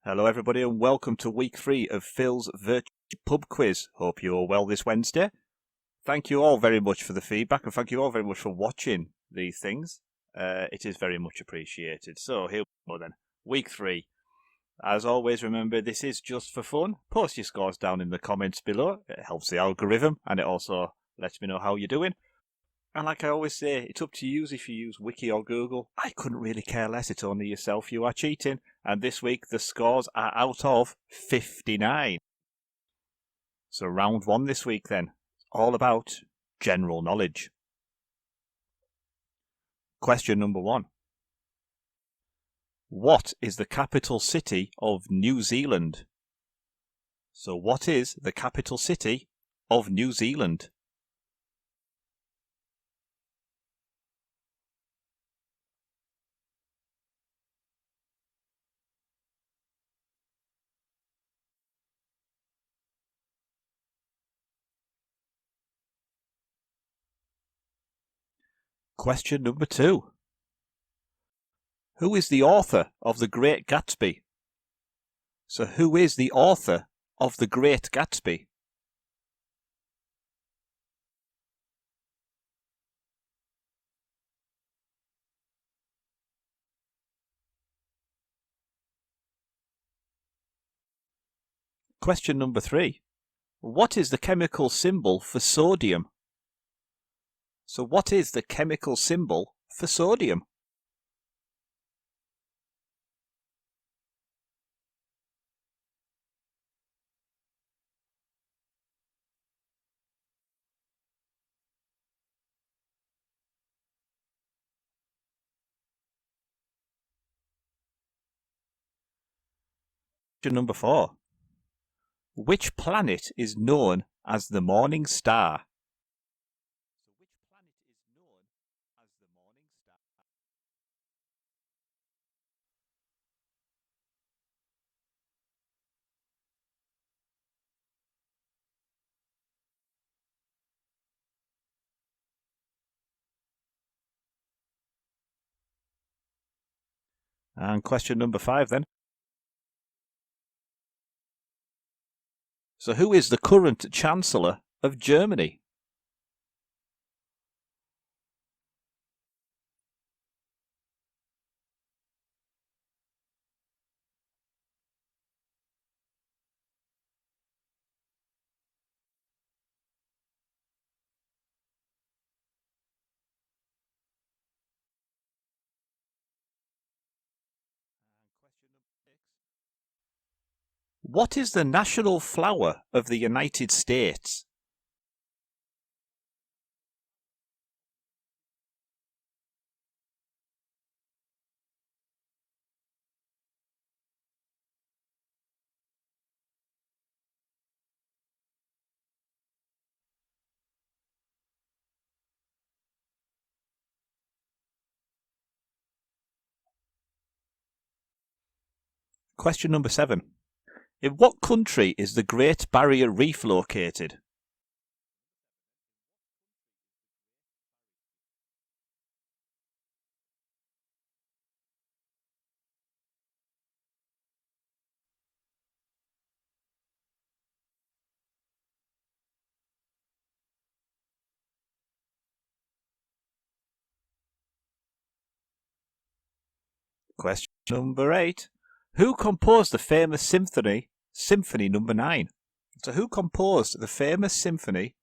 Hello everybody and welcome to week 3 of Phil's virtual pub quiz. Hope you're all well this Wednesday. Thank you all very much for the feedback and thank you all very much for watching these things. It is very much appreciated. So here we go then. Week 3. As always, remember this is just for fun. Post your scores down in the comments below. It helps the algorithm and it also lets me know how you're doing. And like I always say, it's up to you if you use Wiki or Google. I couldn't really care less. It's only yourself you are cheating. And this week, the scores are out of 59. So round 1 this week then. All about general knowledge. Question number 1. What is the capital city of New Zealand? So what is the capital city of New Zealand? Question number 2. Who is the author of The Great Gatsby? So who is the author of The Great Gatsby? Question number 3. What is the chemical symbol for sodium? So what is the chemical symbol for sodium? Question number 4. Which planet is known as the morning star? So which planet is known as the morning star? And question number 5 then. So who is the current Chancellor of Germany? What is the national flower of the United States? Question number 7. In what country is the Great Barrier Reef located? Question number 8. Who composed the famous Symphony Number 9? So who composed the famous Symphony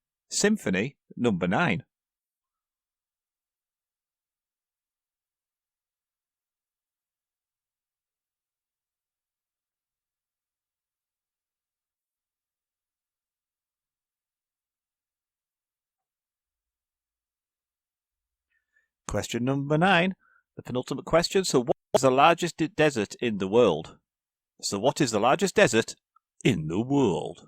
Number 9? Question number 9, the penultimate question. So what is the largest desert in the world? So what is the largest desert in the world?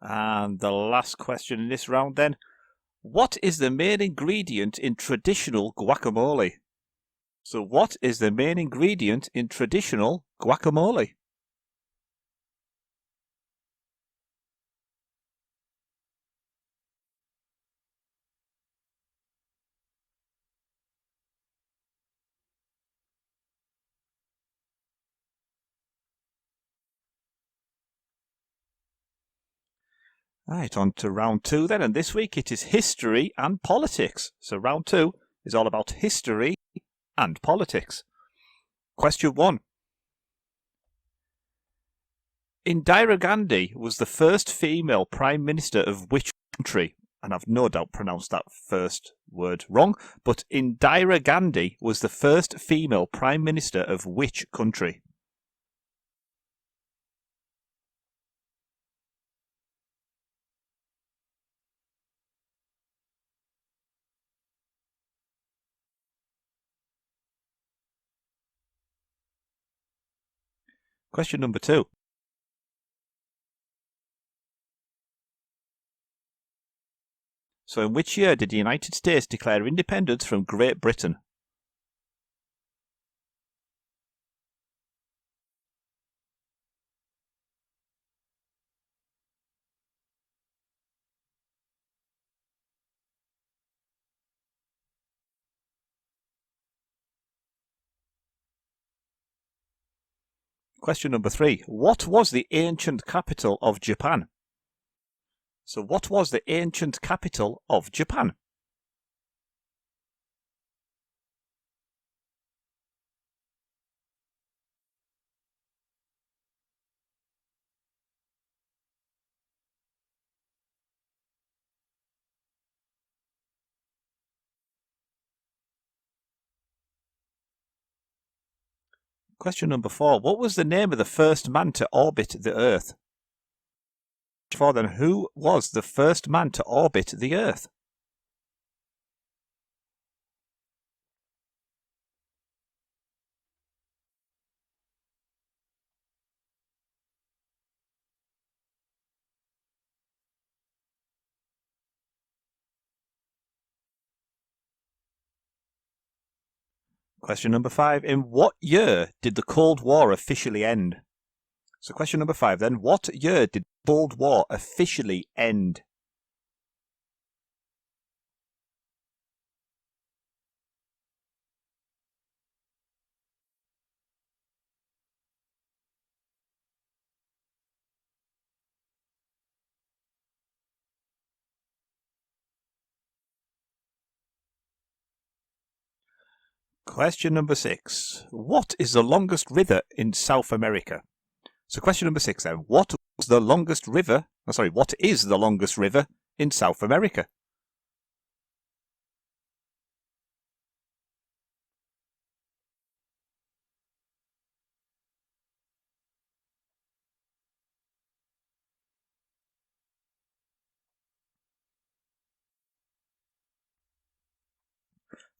And the last question in this round then. What is the main ingredient in traditional guacamole? So what is the main ingredient in traditional guacamole? Right, on to round two then, and this week it is history and politics. So round two is all about history and politics. Question 1. Indira Gandhi was the first female Prime Minister of which country? And I've no doubt pronounced that first word wrong, but Indira Gandhi was the first female Prime Minister of which country? Question number 2. So in which year did the United States declare independence from Great Britain? Question number 3. What was the ancient capital of Japan? So what was the ancient capital of Japan? Question number 4. What was the name of the first man to orbit the Earth? Then, who was the first man to orbit the Earth? Question number 5. In what year did the Cold War officially end? So question number 5 then. What year did the Cold War officially end? Question number 6. What is the longest river in South America? So question number 6 then. What is the longest river in South America?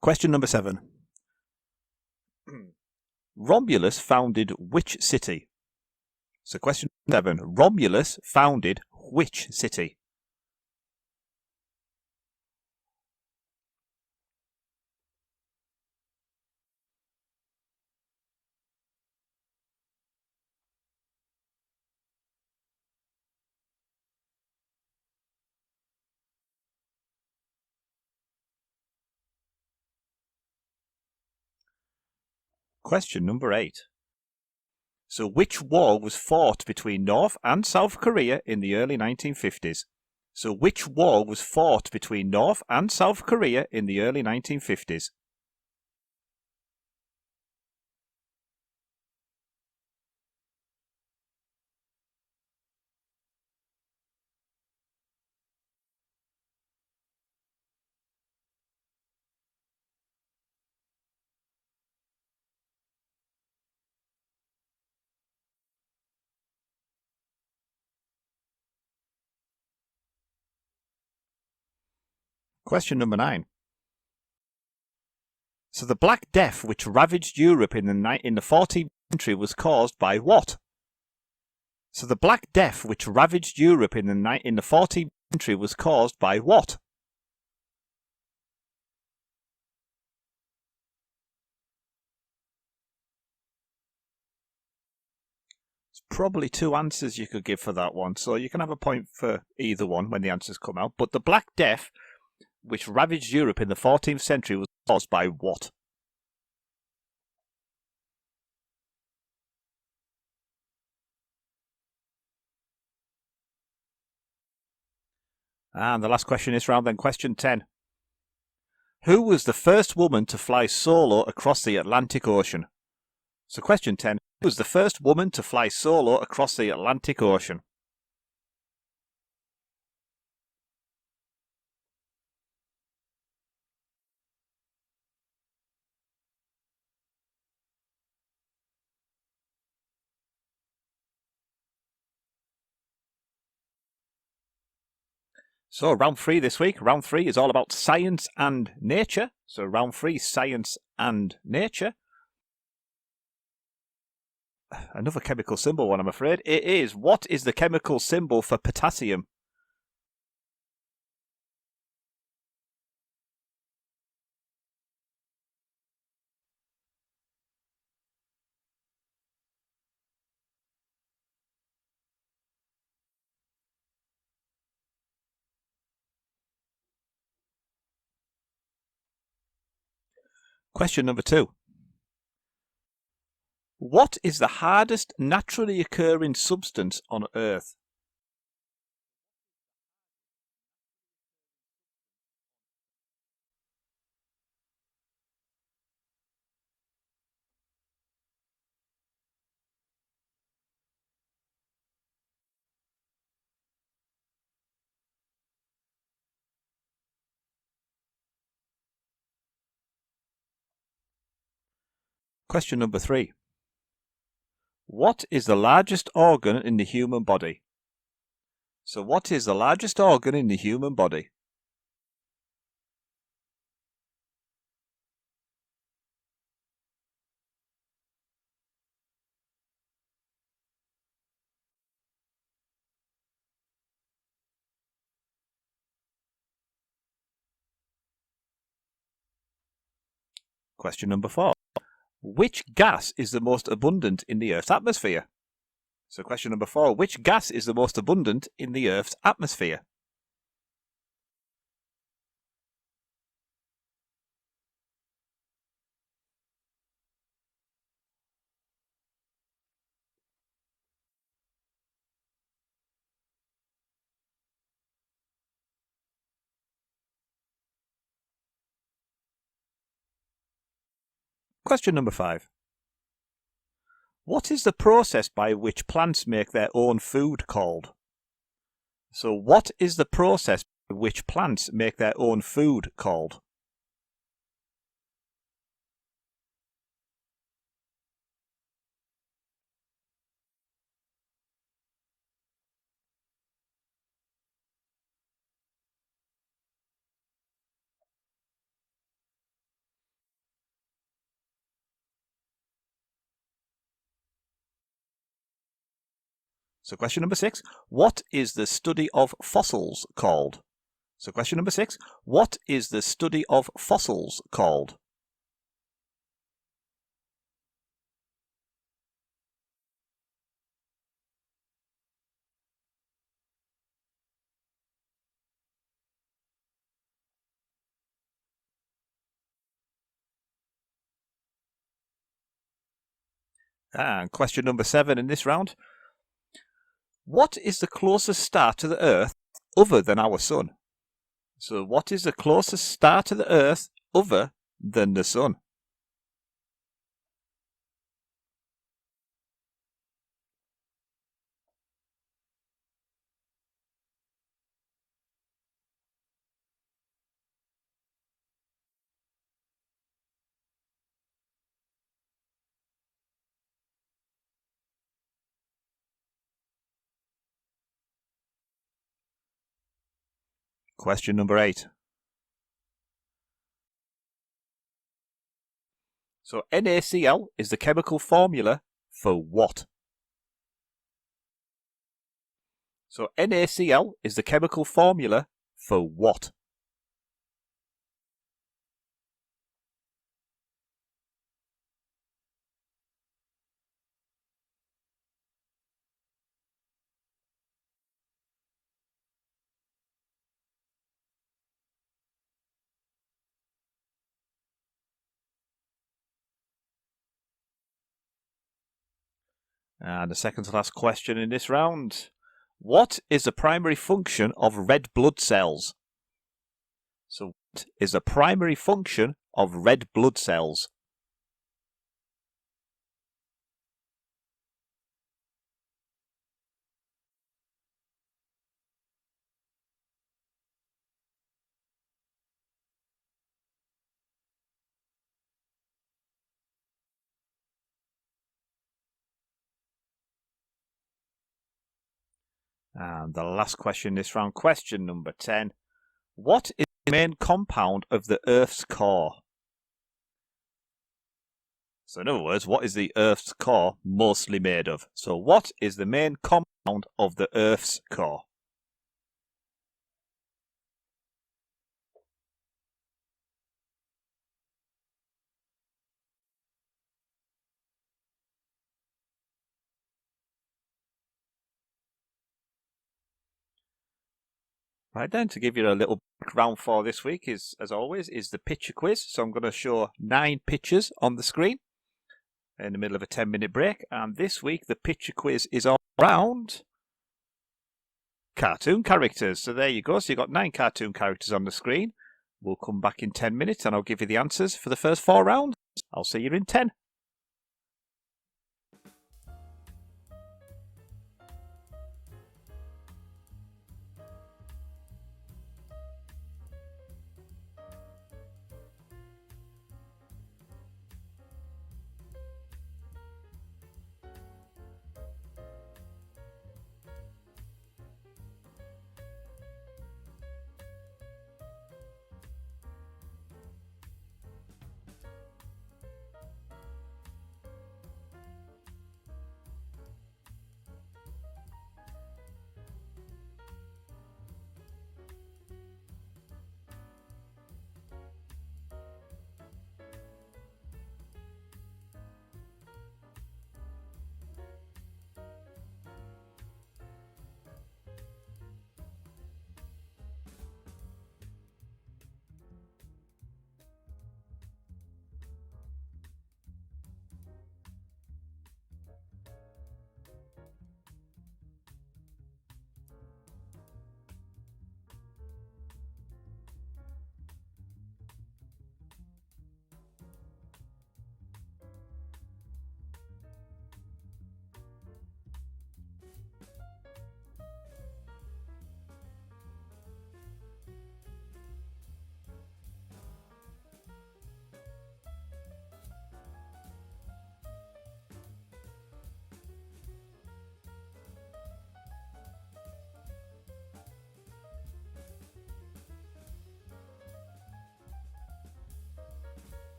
Question number 7. Romulus founded which city? So question 7. Romulus founded which city? Question number 8. So which war was fought between North and South Korea in the early 1950s? So which war was fought between North and South Korea in the early 1950s? Question number 9. So the Black Death which ravaged Europe in the 14th century was caused by what? So the Black Death which ravaged Europe in the 14th century was caused by what? probably two answers you could give for that one, so you can have a point for either one when the answers come out. But the Black Death, which ravaged Europe in the 14th century, was caused by what? And the last question is round then, question 10. Who was the first woman to fly solo across the Atlantic Ocean? So question 10. Who was the first woman to fly solo across the Atlantic Ocean? So round 3 this week. Round 3 is all about science and nature. So round 3, science and nature. Another chemical symbol one, I'm afraid. It is, what is the chemical symbol for potassium? Question number 2. What is the hardest naturally occurring substance on Earth? Question number 3. What is the largest organ in the human body? So what is the largest organ in the human body? Question number 4. Which gas is the most abundant in the Earth's atmosphere? So question number 4. Which gas is the most abundant in the Earth's atmosphere? Question number 5. What is the process by which plants make their own food called? So what is the process by which plants make their own food called? So question number 6. What is the study of fossils called? So question number 6. What is the study of fossils called? And question number 7 in this round. What is the closest star to the Earth other than our Sun? So what is the closest star to the Earth other than the Sun? Question number 8. So NaCl is the chemical formula for what? So NaCl is the chemical formula for what? And the second to last question in this round. What is the primary function of red blood cells? So, what is the primary function of red blood cells? And the last question in this round, question number 10. What is the main compound of the Earth's core? So in other words, what is the Earth's core mostly made of? So what is the main compound of the Earth's core? Right then, to give you a little background for this week is, as always, is the picture quiz. So I'm going to show 9 pictures on the screen in the middle of a 10-minute break. And this week, the picture quiz is all around cartoon characters. So there you go. So you've got 9 cartoon characters on the screen. We'll come back in 10 minutes and I'll give you the answers for the first 4 rounds. I'll see you in 10.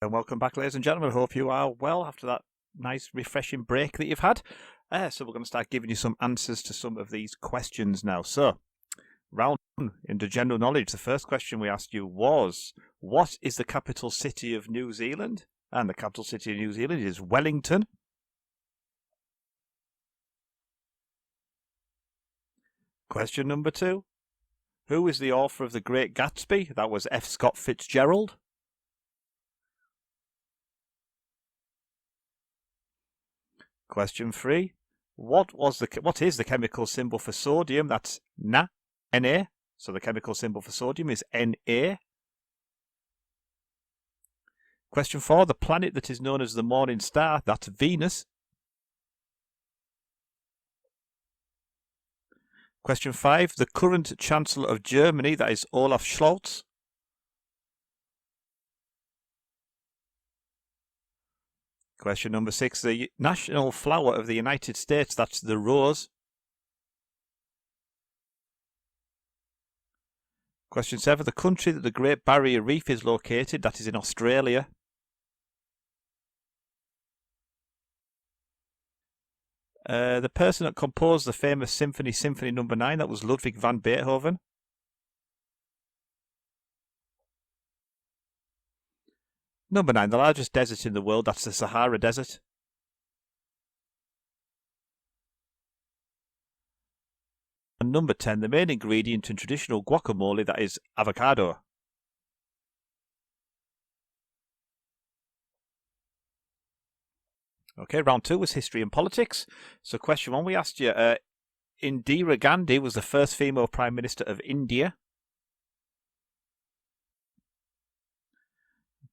And welcome back, ladies and gentlemen. Hope you are well after that nice, refreshing break that you've had. So we're going to start giving you some answers to some of these questions now. So, round one, into general knowledge. The first question we asked you was, what is the capital city of New Zealand? And the capital city of New Zealand is Wellington. Question number 2. Who is the author of The Great Gatsby? That was F. Scott Fitzgerald. Question 3. What is the chemical symbol for sodium? That's Na. So the chemical symbol for sodium is Na. Question 4. The planet that is known as the morning star, that's Venus. Question 5. The current Chancellor of Germany, that is Olaf Scholz. Question number 6. The national flower of the United States, that's the rose. Question 7. The country that the Great Barrier Reef is located, that is in Australia. The person that composed the famous Symphony No. 9, that was Ludwig van Beethoven. Number 9, the largest desert in the world, that's the Sahara Desert. And number 10, the main ingredient in traditional guacamole, that is avocado. Okay, round 2 was history and politics. So question 1, we asked you, Indira Gandhi was the first female Prime Minister of India.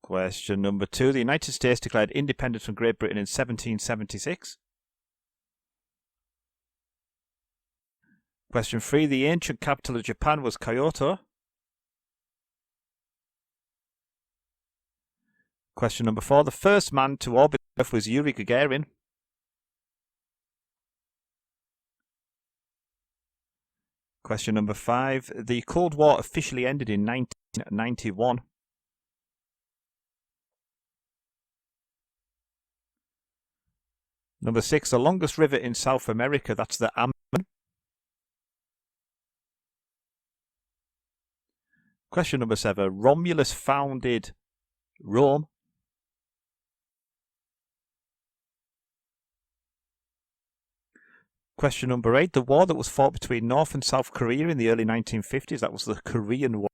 Question number 2, the United States declared independence from Great Britain in 1776. Question 3, the ancient capital of Japan was Kyoto. Question number 4, the first man to orbit Earth was Yuri Gagarin. Question number 5, the Cold War officially ended in 1991. Number 6, the longest river in South America, that's the Amazon. Question number 7, Romulus founded Rome. Question number 8, the war that was fought between North and South Korea in the early 1950s, that was the Korean War.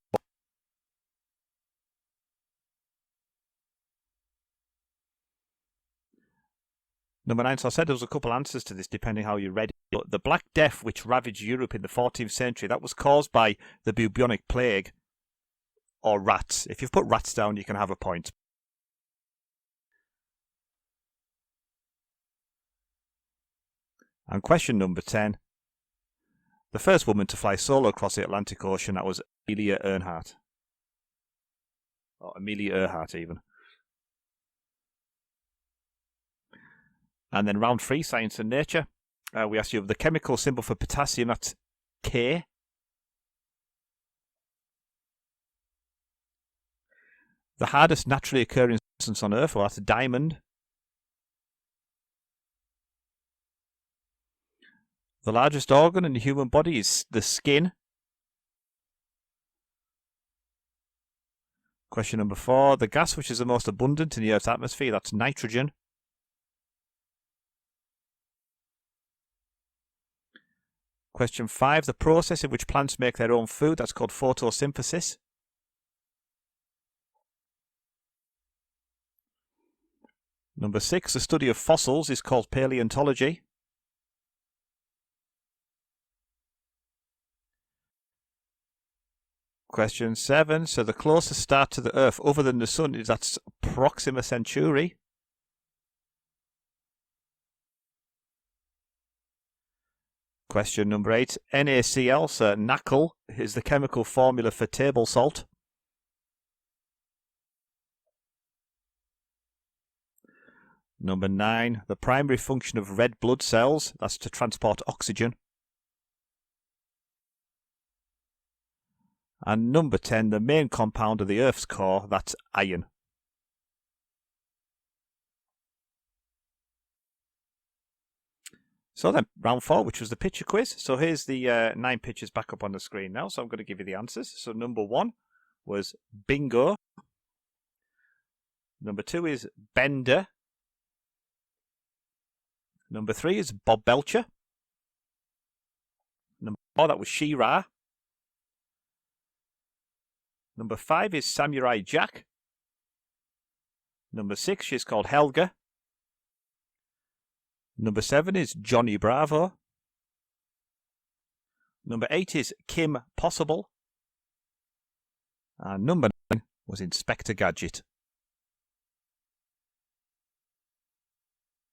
Number 9, so I said there was a couple answers to this depending how you read it. But the Black Death, which ravaged Europe in the 14th century, that was caused by the bubonic plague or rats. If you've put rats down, you can have a point. And question number 10, the first woman to fly solo across the Atlantic Ocean, that was Amelia Earhart. Or Amelia Earhart, even. And then round 3, science and nature. We asked you the chemical symbol for potassium, that's K. The hardest naturally occurring substance on Earth, well, that's a diamond. The largest organ in the human body is the skin. Question number 4, the gas which is the most abundant in the Earth's atmosphere, that's nitrogen. Question 5, the process in which plants make their own food, that's called photosynthesis. Number 6, the study of fossils is called paleontology. Question 7, so the closest star to the Earth other than the Sun is that's Proxima Centauri. Question number 8, NaCl, so NaCl, is the chemical formula for table salt. Number 9, the primary function of red blood cells, that's to transport oxygen. And number 10, the main compound of the Earth's core, that's iron. So then, round 4, which was the picture quiz. So here's the 9 pictures back up on the screen now. So I'm going to give you the answers. So number 1 was bingo. Number 2 is bender. Number 3 is Bob Belcher. Number 4, that was She-Ra. Number 5 is Samurai Jack. Number 6, she's called Helga. Number 7 is Johnny Bravo. Number 8 is Kim Possible. And number 9 was Inspector Gadget.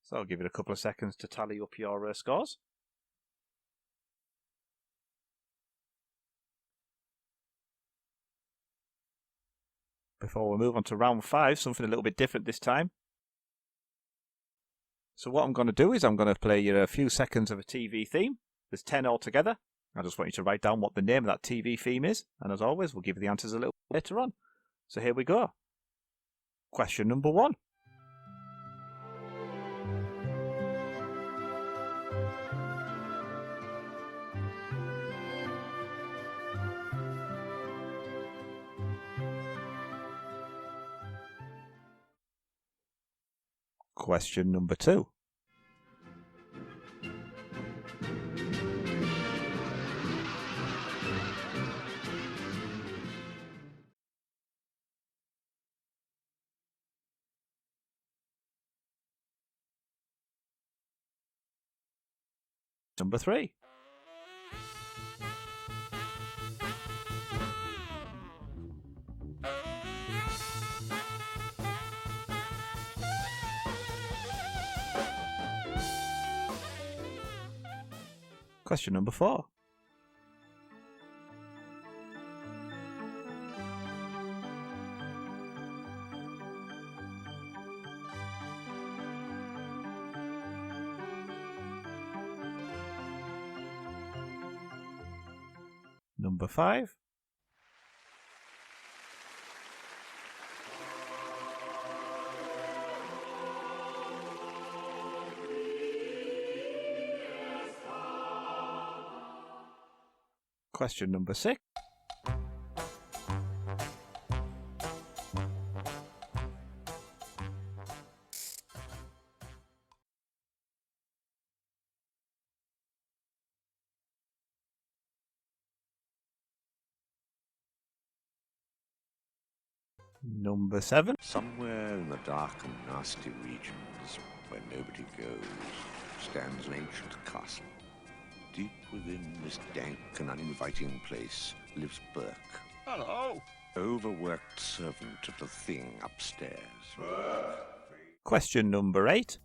So I'll give it a couple of seconds to tally up your scores. Before we move on to round 5, something a little bit different this time. So what I'm going to do is I'm going to play you a few seconds of a TV theme. There's 10 altogether. I just want you to write down what the name of that TV theme is. And as always, we'll give you the answers a little later on. So here we go. Question number 1. Question number 2. Number 3. Question number 4. Number 5. Question number 6. Number 7. Somewhere in the dark and nasty regions where nobody goes stands an ancient castle. Deep within this dank and uninviting place lives Burke. Hello! Overworked servant of the thing upstairs. Burke! Question number 8.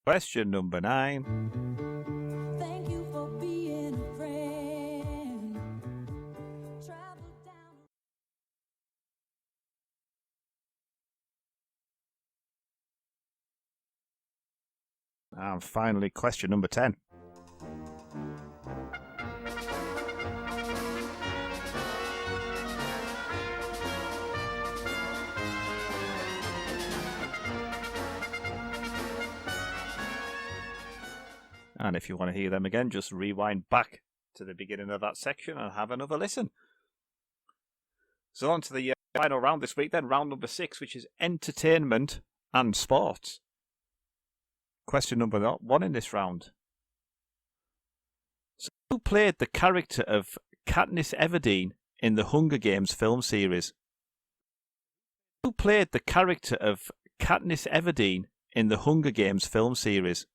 Question number 9. Thank you for being a friend. Travel down. And finally, question number 10. And if you want to hear them again, just rewind back to the beginning of that section and have another listen. So on to the final round this week then, round number 6, which is entertainment and sports. Question number 1 in this round. So who played the character of Katniss Everdeen in the Hunger Games film series? Who played the character of Katniss Everdeen in the Hunger Games film series?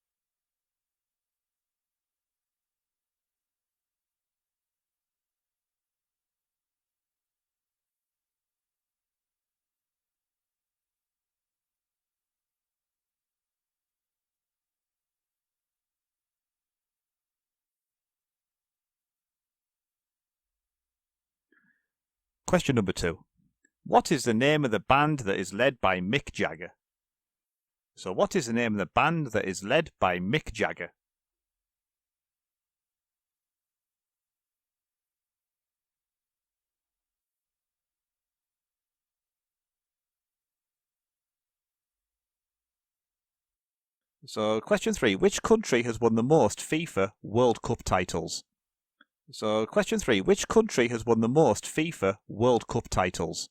Question number 2. What is the name of the band that is led by Mick Jagger? So what is the name of the band that is led by Mick Jagger? So, question 3. Which country has won the most FIFA World Cup titles? So, question 3. Which country has won the most FIFA World Cup titles?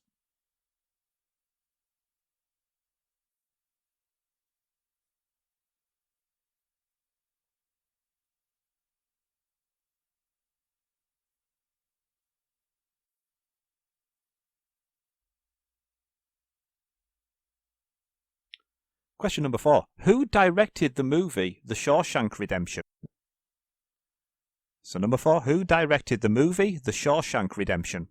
Question number 4. Who directed the movie The Shawshank Redemption? So, number 4. Who directed the movie The Shawshank Redemption?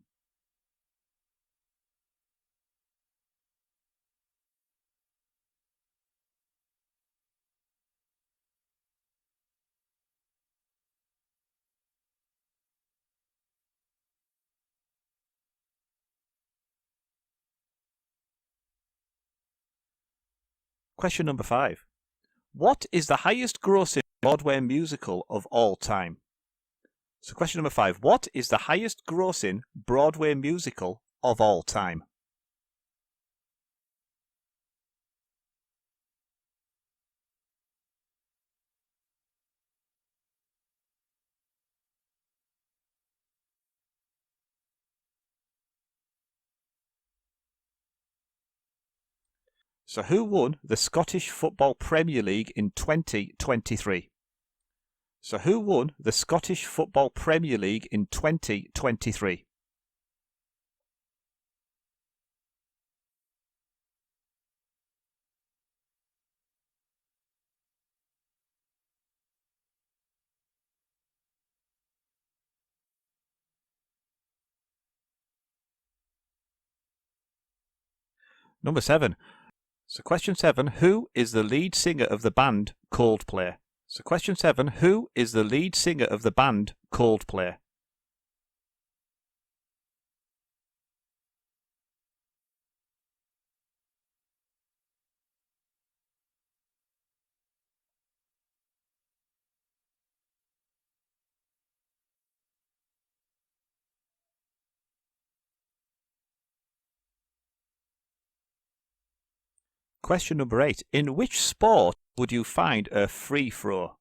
Question number 5. What is the highest grossing Broadway musical of all time? So, question number 5. What is the highest grossing Broadway musical of all time? So, who won the Scottish Football Premier League in 2023? So, who won the Scottish Football Premier League in 2023? Number 7. So, question 7. Who is the lead singer of the band Coldplay? So, question 7. Who is the lead singer of the band Coldplay? Question number 8. In which sport would you find a free throw?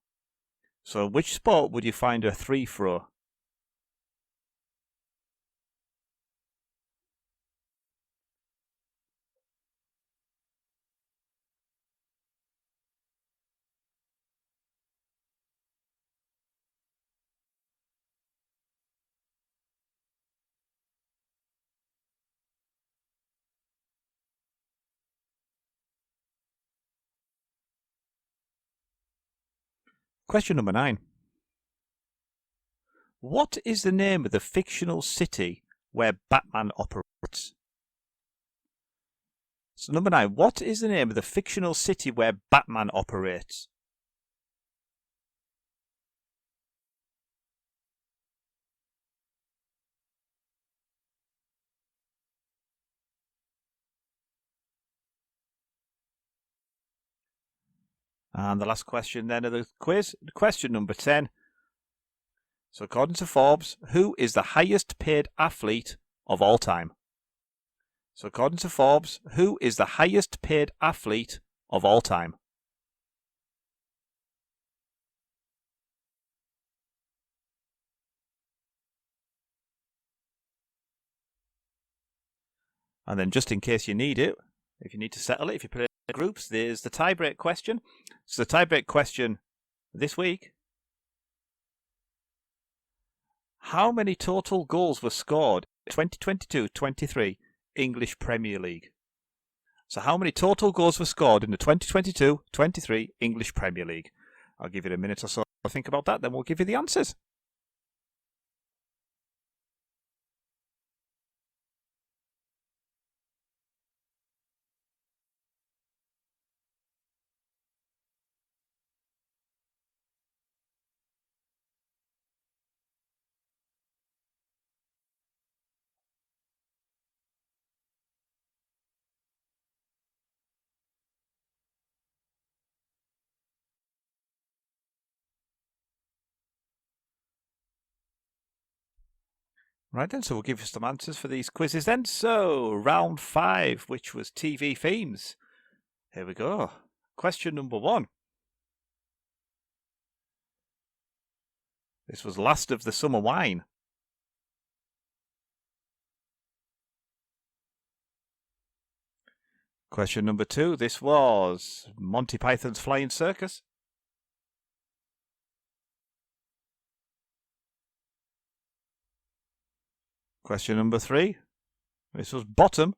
So, which sport would you find a free throw? Question number 9. What is the name of the fictional city where Batman operates? So, number 9. What is the name of the fictional city where Batman operates? And the last question then of the quiz, question number 10. So, according to Forbes, who is the highest paid athlete of all time? So, according to Forbes, who is the highest paid athlete of all time? And then, just in case you need it, if you need to settle it, if you play groups, there's the tiebreak question. So, the tiebreak question this week: how many total goals were scored in 2022-23 English Premier League? So, how many total goals were scored in the 2022-23 English Premier League? I'll give it a minute or so to think about that, then we'll give you the answers. Right then, so we'll give you some answers for these quizzes then. So, round 5, which was TV themes. Here we go. Question number 1. This was Last of the Summer Wine. Question number 2. This was Monty Python's Flying Circus. Question number 3. This was Bottom.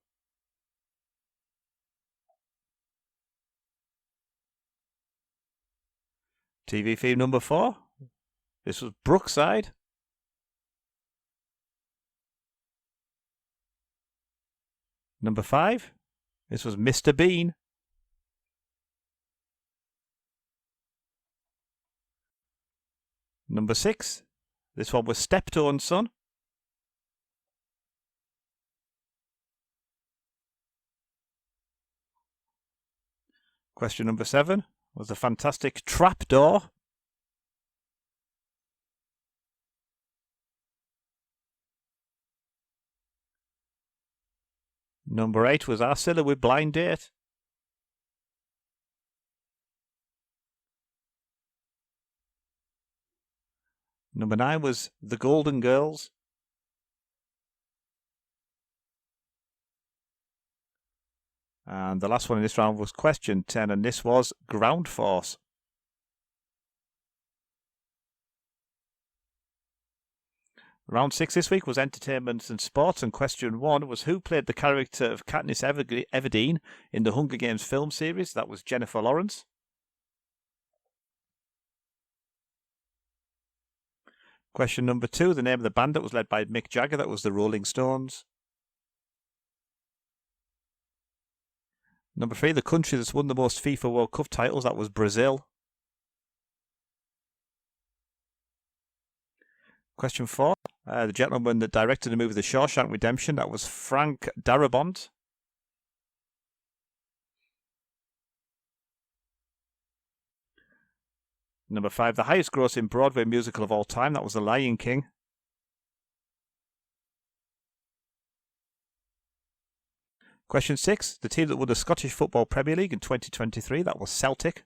TV theme number 4. This was Brookside. Number 5. This was Mr. Bean. Number 6. This one was Steptoe & Son. Question number 7 was the fantastic Trapdoor. Number 8 was Arcilla with Blind Date. Number 9 was The Golden Girls. And the last one in this round was question 10, and this was Ground Force. Round 6 this week was Entertainment and Sports, and question 1 was who played the character of Katniss Everdeen in the Hunger Games film series? That was Jennifer Lawrence. Question number 2, the name of the band that was led by Mick Jagger, that was the Rolling Stones. Number 3, the country that's won the most FIFA World Cup titles, that was Brazil. Question 4, the gentleman that directed the movie The Shawshank Redemption, that was Frank Darabont. Number 5, the highest grossing Broadway musical of all time, that was The Lion King. Question 6, the team that won the Scottish Football Premier League in 2023, that was Celtic.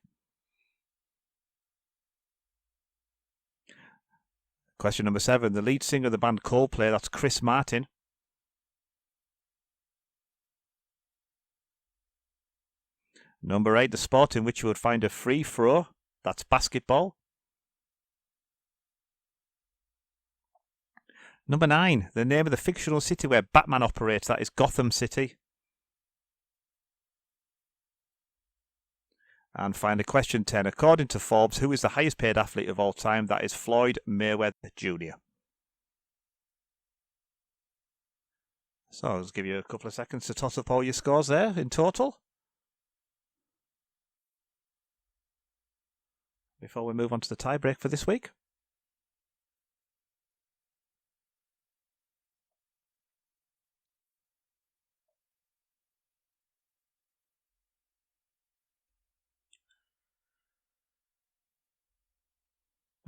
Question number 7, the lead singer of the band Coldplay, that's Chris Martin. Number 8, the sport in which you would find a free throw, that's basketball. Number 9, the name of the fictional city where Batman operates, that is Gotham City. And finally, question 10. According to Forbes, who is the highest paid athlete of all time? That is Floyd Mayweather Jr. So I'll just give you a couple of seconds to toss up all your scores there in total, before we move on to the tie break for this week.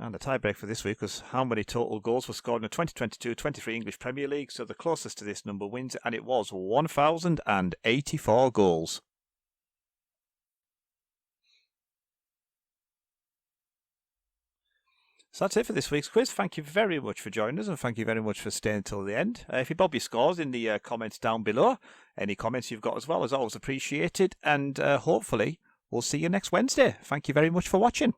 And the tie-break for this week was how many total goals were scored in the 2022-23 English Premier League. So the closest to this number wins, and it was 1,084 goals. So that's it for this week's quiz. Thank you very much for joining us, and thank you very much for staying till the end. If you bob your scores in the comments down below, any comments you've got as well is always appreciated, and hopefully we'll see you next Wednesday. Thank you very much for watching.